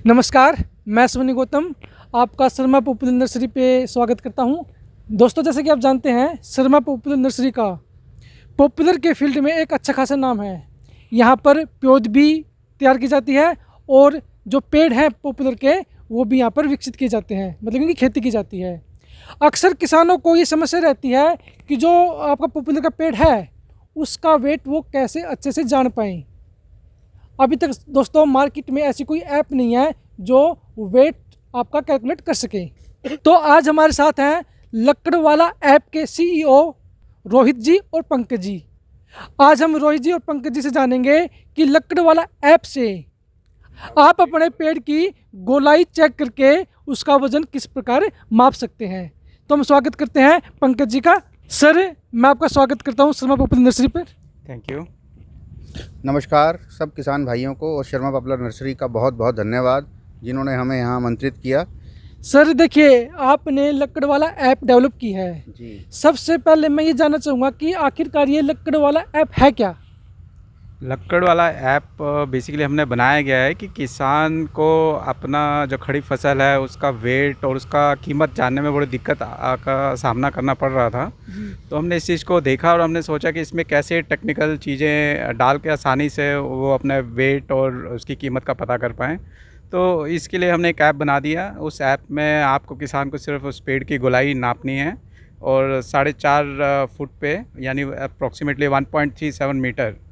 नमस्कार, मैं स्वनी गौतम आपका शर्मा पॉपुलर नर्सरी पे स्वागत करता हूं। दोस्तों, जैसे कि आप जानते हैं, शर्मा पॉपुलर नर्सरी का पॉपुलर के फील्ड में एक अच्छा खासा नाम है। यहां पर पौध भी तैयार की जाती है और जो पेड़ हैं पॉपुलर के वो भी यहां पर विकसित किए जाते हैं, मतलब इनकी खेती की जाती है। अक्सर किसानों को ये समस्या रहती है कि जो आपका पॉपुलर का पेड़ है उसका वेट वो कैसे अच्छे से जान पाएँ। अभी तक दोस्तों मार्केट में ऐसी कोई ऐप नहीं है जो वेट आपका कैलकुलेट कर सके। तो आज हमारे साथ हैं लकड़वाला ऐप के सीईओ रोहित जी और पंकज जी। आज हम रोहित जी और पंकज जी से जानेंगे कि लकड़वाला ऐप से आप अपने पेड़ की गोलाई चेक करके उसका वजन किस प्रकार माप सकते हैं। तो हम स्वागत करते हैं पंकज जी का। सर, मैं आपका स्वागत करता हूँ शर्मा पॉपुलर नर्सरी पर। Thank you. नमस्कार सब किसान भाइयों को और शर्मा पॉपुलर नर्सरी का बहुत बहुत धन्यवाद जिन्होंने हमें यहाँ आमंत्रित किया। सर देखिए, आपने लकड़वाला ऐप डेवलप की है जी। सबसे पहले मैं ये जानना चाहूँगा कि आखिरकार ये लकड़वाला ऐप है क्या। लक्कड़ वाला ऐप बेसिकली हमने बनाया गया है कि किसान को अपना जो खड़ी फसल है उसका वेट और उसका कीमत जानने में बड़ी दिक्कत का सामना करना पड़ रहा था। तो हमने इस चीज़ को देखा और हमने सोचा कि इसमें कैसे टेक्निकल चीज़ें डाल के आसानी से वो अपने वेट और उसकी कीमत का पता कर पाएँ। तो इसके लिए हमने एक ऐप बना दिया। उस ऐप में आपको किसान को सिर्फ उस पेड़ की गोलाई नापनी है और 4.5 फुट पे यानी अप्रॉक्सीमेटली 1.37 मीटर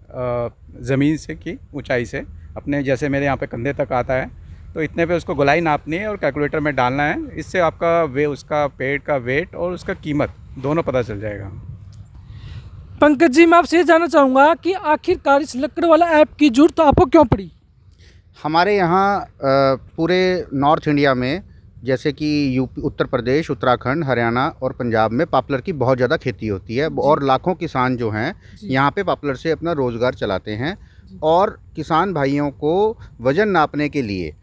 ज़मीन से की ऊंचाई से अपने जैसे मेरे यहाँ पे कंधे तक आता है, तो इतने पे उसको गोलाई नापनी है और कैलकुलेटर में डालना है। इससे आपका उसका पेड़ का वेट और उसका कीमत दोनों पता चल जाएगा। पंकज जी, मैं आपसे ये जानना चाहूँगा कि आखिरकार इस लकड़वाला ऐप की जरूरत आपको क्यों पड़ी। हमारे यहाँ पूरे नॉर्थ इंडिया में जैसे कि यूपी, उत्तर प्रदेश, उत्तराखंड, हरियाणा और पंजाब में पॉपुलर की बहुत ज़्यादा खेती होती है और लाखों किसान जो हैं यहाँ पे पॉपुलर से अपना रोज़गार चलाते हैं। और किसान भाइयों को वज़न नापने के लिए,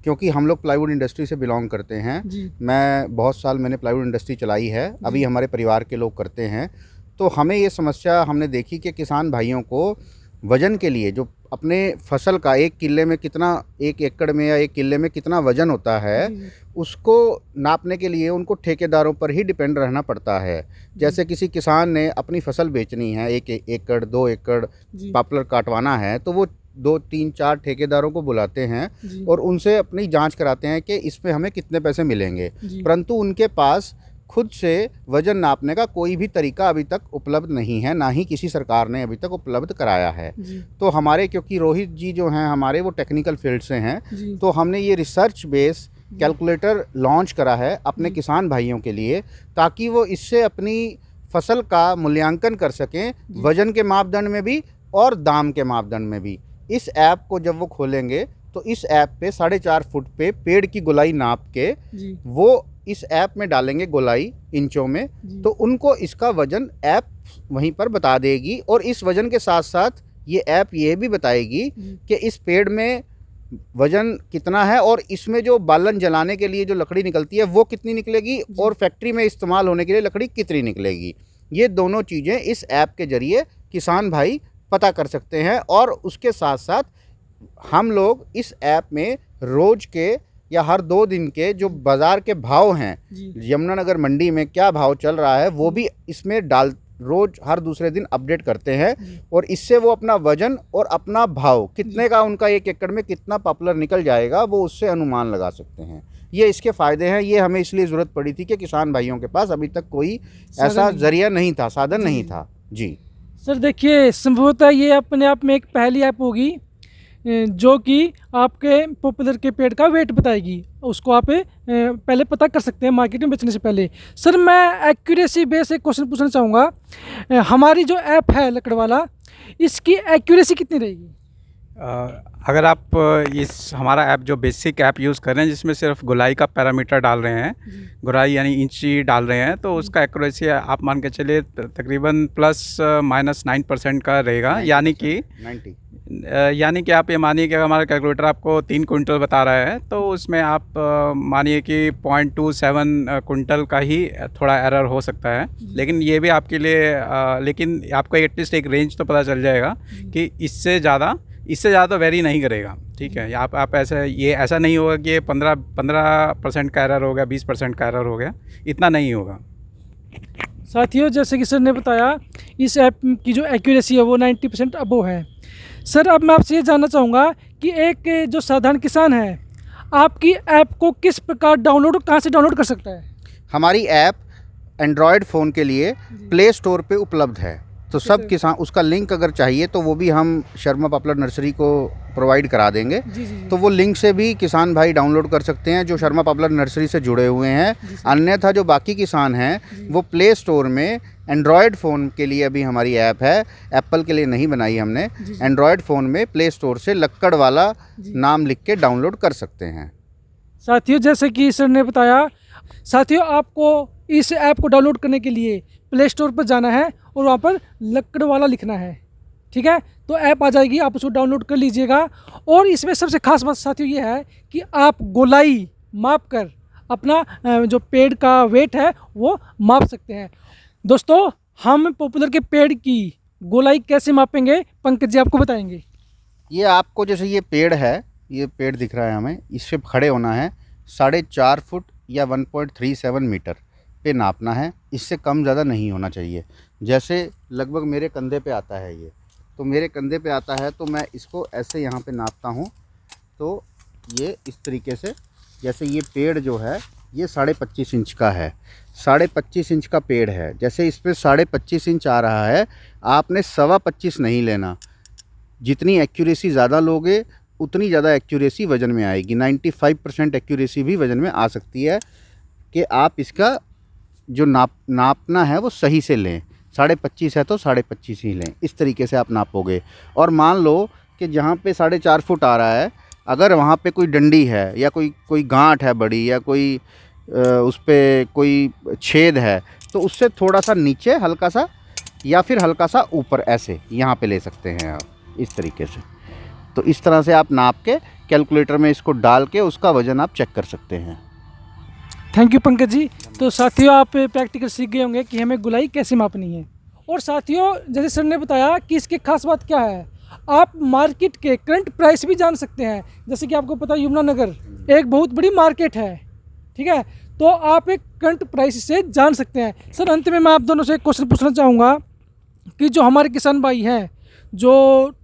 क्योंकि हम लोग प्लाईवुड इंडस्ट्री से बिलोंग करते हैं, मैं बहुत साल मैंने प्लाईवुड इंडस्ट्री चलाई है, अभी हमारे परिवार के लोग करते हैं। तो हमें ये समस्या हमने देखी कि किसान भाइयों को वज़न के लिए जो अपने फसल का एक किले में कितना, एक एकड़ में या एक किले में कितना वज़न होता है, उसको नापने के लिए उनको ठेकेदारों पर ही डिपेंड रहना पड़ता है। जैसे किसी किसान ने अपनी फसल बेचनी है, 1 एकड़ 2 एकड़ पॉपुलर काटवाना है, तो वो 2 3 4 ठेकेदारों को बुलाते हैं और उनसे अपनी जांच कराते हैं कि इसमें हमें कितने पैसे मिलेंगे। परंतु उनके पास खुद से वज़न नापने का कोई भी तरीका अभी तक उपलब्ध नहीं है, ना ही किसी सरकार ने अभी तक उपलब्ध कराया है। तो हमारे, क्योंकि रोहित जी जो हैं हमारे वो टेक्निकल फील्ड से हैं, तो हमने ये रिसर्च बेस कैलकुलेटर लॉन्च करा है अपने किसान भाइयों के लिए, ताकि वो इससे अपनी फसल का मूल्यांकन कर सकें, वज़न के मापदंड में भी और दाम के मापदंड में भी। इस ऐप को जब वो खोलेंगे तो इस ऐप पे 4.5 फुट पे पेड़ की गोलाई नाप के वो इस ऐप में डालेंगे गोलाई इंचों में, तो उनको इसका वज़न ऐप वहीं पर बता देगी। और इस वज़न के साथ साथ ये ऐप ये भी बताएगी कि इस पेड़ में वज़न कितना है और इसमें जो बालन जलाने के लिए जो लकड़ी निकलती है वो कितनी निकलेगी और फैक्ट्री में इस्तेमाल होने के लिए लकड़ी कितनी निकलेगी। ये दोनों चीज़ें इस ऐप के ज़रिए किसान भाई पता कर सकते हैं। और उसके साथ साथ हम लोग इस ऐप में रोज़ के या हर 2 दिन के जो बाज़ार के भाव हैं, यमुनानगर मंडी में क्या भाव चल रहा है वो भी इसमें रोज़ हर दूसरे दिन अपडेट करते हैं। और इससे वो अपना वज़न और अपना भाव कितने का, उनका 1 एकड़ में कितना पॉपुलर निकल जाएगा, वो उससे अनुमान लगा सकते हैं। ये इसके फ़ायदे हैं। ये हमें इसलिए ज़रूरत पड़ी थी कि किसान भाइयों के पास अभी तक कोई ऐसा ज़रिया नहीं था, साधन नहीं था। जी सर देखिए, संभवतः ये अपने आप में एक पहली ऐप होगी जो कि आपके पॉपुलर के पेड़ का वेट बताएगी। उसको आप पहले पता कर सकते हैं मार्केट में बेचने से पहले। सर, मैं एक्यूरेसी बेस एक क्वेश्चन पूछना चाहूँगा। हमारी जो ऐप है लकड़वाला, इसकी एक्यूरेसी कितनी रहेगी। अगर आप इस हमारा ऐप जो बेसिक ऐप यूज़ कर रहे हैं जिसमें सिर्फ गोलाई का पैरामीटर डाल रहे हैं, गोलाई यानी इंची डाल रहे हैं, तो उसका एक्यूरेसी आप मान के चलिए तकरीबन ±9% का रहेगा। यानी कि आप ये मानिए कि हमारा कैलकुलेटर आपको 3 कुंटल बता रहा है तो उसमें आप मानिए कि 0.27 कुंटल का ही थोड़ा एरर हो सकता है। लेकिन ये भी आपके लिए लेकिन आपको एटलीस्ट एक रेंज तो पता चल जाएगा कि इससे ज़्यादा इससे ज़्यादा तो वेरी नहीं करेगा। ठीक है, आप ऐसा ये ऐसा नहीं होगा कि ये 15% का एरर हो गया, 20% का एरर हो गया, इतना नहीं होगा। साथियों, जैसे कि सर ने बताया, इस ऐप की जो एक्यूरेसी है वो 90% अबव है। सर, अब मैं आपसे ये जानना चाहूँगा कि एक जो साधारण किसान है, आपकी ऐप को किस प्रकार डाउनलोड और कहाँ से डाउनलोड कर सकता है? हमारी ऐप एंड्रॉयड फ़ोन के लिए प्ले स्टोर पे उपलब्ध है, तो सब किसान उसका लिंक अगर चाहिए तो वो भी हम शर्मा पॉपुलर नर्सरी को प्रोवाइड करा देंगे। जी जी तो वो लिंक से भी किसान भाई डाउनलोड कर सकते हैं जो शर्मा पॉपुलर नर्सरी से जुड़े हुए हैं। अन्यथा जो बाकी किसान हैं वो प्ले स्टोर में एंड्रॉयड फ़ोन के लिए अभी हमारी ऐप है, एप्पल के लिए नहीं बनाई हमने। एंड्रॉयड फ़ोन में प्ले स्टोर से लक्कड़ वाला नाम लिख के डाउनलोड कर सकते हैं। साथियों, जैसे कि सर ने बताया, साथियों आपको इस ऐप को डाउनलोड करने के लिए प्ले स्टोर पर जाना है और वहाँ पर लक्कड़ वाला लिखना है। ठीक है, तो ऐप आ जाएगी, आप उसको डाउनलोड कर लीजिएगा। और इसमें सबसे खास बात साथियों ये है कि आप गोलाई माप कर अपना जो पेड़ का वेट है वो माप सकते हैं। दोस्तों, हम पॉपुलर के पेड़ की गोलाई कैसे मापेंगे, पंकज जी आपको बताएंगे। ये आपको जैसे ये पेड़ है, ये पेड़ दिख रहा है हमें, इस पे खड़े होना है, 4.5 फुट या 1.37 मीटर पे नापना है। इससे कम ज़्यादा नहीं होना चाहिए। जैसे लगभग मेरे कंधे पे आता है ये, तो मेरे कंधे पे आता है तो मैं इसको ऐसे यहाँ पे नापता हूँ। तो ये इस तरीके से, जैसे ये पेड़ जो है ये 25.5 इंच का है, 25.5 इंच का पेड़ है। जैसे इस पर 25.5 इंच आ रहा है, आपने 25.25 नहीं लेना। जितनी एक्यूरेसी ज़्यादा लोगे उतनी ज़्यादा एक्यूरेसी वज़न में आएगी। 95% एक्यूरेसी भी वज़न में आ सकती है कि आप इसका जो नापना है वो सही से लें। 25.5 है तो 25.5 ही लें, इस तरीके से आप नापोगे। और मान लो कि जहाँ पे 4.5 फुट आ रहा है, अगर वहाँ पे कोई डंडी है या कोई गांठ है बड़ी, या कोई उस पर कोई छेद है, तो उससे थोड़ा सा नीचे हल्का सा या फिर हल्का सा ऊपर ऐसे यहाँ पे ले सकते हैं आप, इस तरीके से। तो इस तरह से आप नाप के कैलकुलेटर में इसको डाल के उसका वज़न आप चेक कर सकते हैं। Thank you Pankaj ji. तो साथियों, आप प्रैक्टिकल सीख गए होंगे कि हमें गुलाई कैसे मापनी है। और साथियों, जैसे सर ने बताया कि इसकी खास बात क्या है, आप मार्केट के करंट प्राइस भी जान सकते हैं। जैसे कि आपको पता है यमुनानगर एक बहुत बड़ी मार्केट है, ठीक है, तो आप एक करंट प्राइस से जान सकते हैं। सर, अंत में मैं आप दोनों से एक क्वेश्चन पूछना चाहूँगा कि जो हमारे किसान भाई हैं जो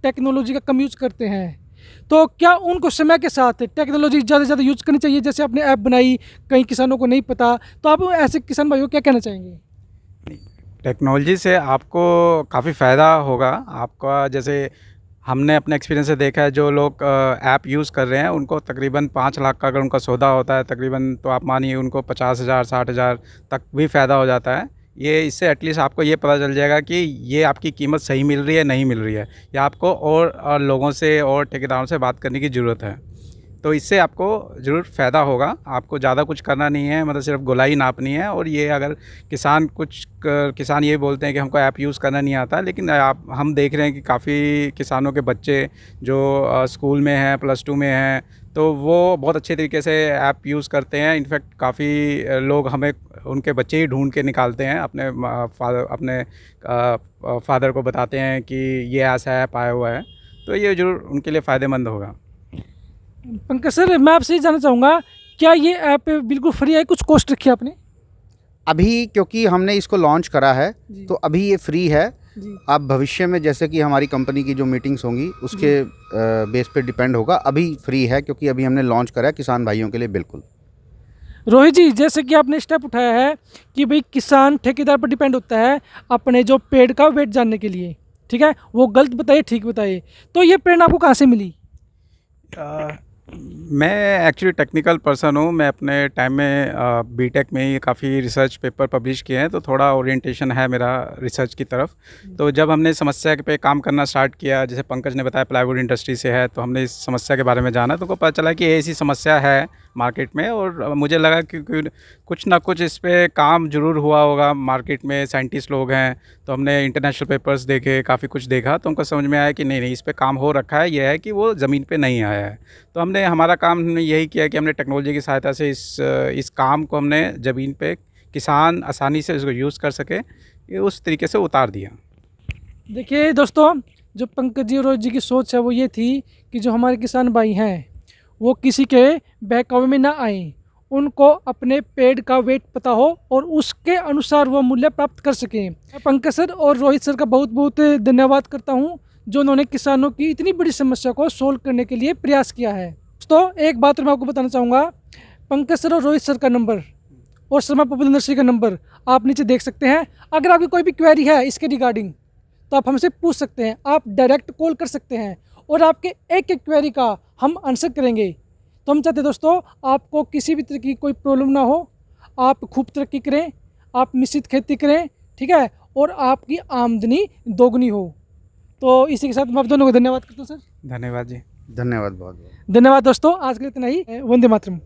टेक्नोलॉजी का कम यूज़ करते हैं, तो क्या उनको समय के साथ टेक्नोलॉजी ज़्यादा से ज़्यादा यूज़ करनी चाहिए? जैसे आपने ऐप बनाई, कई किसानों को नहीं पता, तो आप ऐसे किसान भाइयों को क्या कहना चाहेंगे? टेक्नोलॉजी से आपको काफ़ी फ़ायदा होगा। आपका जैसे हमने अपने एक्सपीरियंस से देखा है, जो लोग ऐप यूज़ कर रहे हैं उनको तकरीबन 5 लाख का अगर उनका सौदा होता है तकरीबन, तो आप मानिए उनको 50,000 60,000 तक भी फ़ायदा हो जाता है। ये इससे एटलीस्ट आपको ये पता चल जाएगा कि ये आपकी कीमत सही मिल रही है नहीं मिल रही है, या आपको और लोगों से और ठेकेदारों से बात करने की ज़रूरत है। तो इससे आपको ज़रूर फ़ायदा होगा। आपको ज़्यादा कुछ करना नहीं है, मतलब सिर्फ गोलाई नापनी है। और ये अगर किसान ये बोलते हैं कि हमको ऐप यूज़ करना नहीं आता, लेकिन हम देख रहे हैं कि काफ़ी किसानों के बच्चे जो स्कूल में हैं, +2 में हैं, तो वो बहुत अच्छे तरीके से ऐप यूज़ करते हैं। इनफैक्ट काफ़ी लोग हमें उनके बच्चे ही ढूंढ के निकालते हैं, अपने फादर को बताते हैं कि ये ऐसा ऐप आया हुआ है, तो ये ज़रूर उनके लिए फ़ायदेमंद होगा। पंकज सर, मैं आपसे ये जानना चाहूँगा, क्या ये ऐप बिल्कुल फ्री है, कुछ कॉस्ट रखी है आपने? अभी क्योंकि हमने इसको लॉन्च करा है तो अभी ये फ्री है। आप भविष्य में जैसे कि हमारी कंपनी की जो मीटिंग्स होंगी उसके बेस पे डिपेंड होगा। अभी फ्री है क्योंकि अभी हमने लॉन्च करा है किसान भाइयों के लिए। बिल्कुल रोहित जी, जैसे कि आपने स्टेप उठाया है कि भाई किसान ठेकेदार पर डिपेंड होता है अपने जो पेड़ का वेट जानने के लिए, ठीक है, वो गलत बताइए ठीक बताइए, तो ये प्रेरणा आपको कहाँ से मिली? मैं एक्चुअली टेक्निकल पर्सन हूँ। मैं अपने टाइम में बीटेक में ही काफ़ी रिसर्च पेपर पब्लिश किए हैं, तो थोड़ा ओरिएंटेशन है मेरा रिसर्च की तरफ। तो जब हमने समस्या पे काम करना स्टार्ट किया, जैसे पंकज ने बताया प्लाईवुड इंडस्ट्री से है, तो हमने इस समस्या के बारे में जाना, तो पता चला कि ऐसी समस्या है मार्केट में। और मुझे लगा कि कुछ ना कुछ इस पे काम ज़रूर हुआ होगा। मार्केट में साइंटिस्ट लोग हैं, तो हमने इंटरनेशनल पेपर्स देखे, काफ़ी कुछ देखा, तो हमको समझ में आया कि नहीं इस पे काम हो रखा है। यह है कि वो ज़मीन पे नहीं आया है। तो हमारा काम हमने यही किया कि हमने टेक्नोलॉजी की सहायता से इस काम को हमने ज़मीन पे किसान आसानी से इसको यूज़ कर सके, उस तरीके से उतार दिया। देखिए दोस्तों, जो पंकज जी और रोहित जी की सोच है वो ये थी कि जो हमारे किसान भाई हैं वो किसी के बहकावे में ना आएँ, उनको अपने पेड़ का वेट पता हो और उसके अनुसार वो मूल्य प्राप्त कर सकें। मैं पंकज सर और रोहित सर का बहुत बहुत धन्यवाद करता हूँ जो उन्होंने किसानों की इतनी बड़ी समस्या को सोल्व करने के लिए प्रयास किया है। तो एक बात मैं आपको बताना चाहूँगा, पंकज सर और रोहित सर का नंबर और शर्मा पॉपुलर नर्सरी का नंबर आप नीचे देख सकते हैं। अगर आपकी कोई भी क्वेरी है इसके रिगार्डिंग तो आप हमसे पूछ सकते हैं, आप डायरेक्ट कॉल कर सकते हैं और आपके एक एक क्वेरी का हम आंसर करेंगे। तो हम चाहते हैं दोस्तों आपको किसी भी तरह की कोई प्रॉब्लम ना हो, आप खूब तरक्की करें, आप मिश्रित खेती करें, ठीक है, और आपकी आमदनी दोगुनी हो। तो इसी के साथ मैं आप दोनों को धन्यवाद करता हूँ सर। धन्यवाद जी। धन्यवाद बहुत बहुत। धन्यवाद दोस्तों, आज के लिए इतना ही। वंदे मातरम।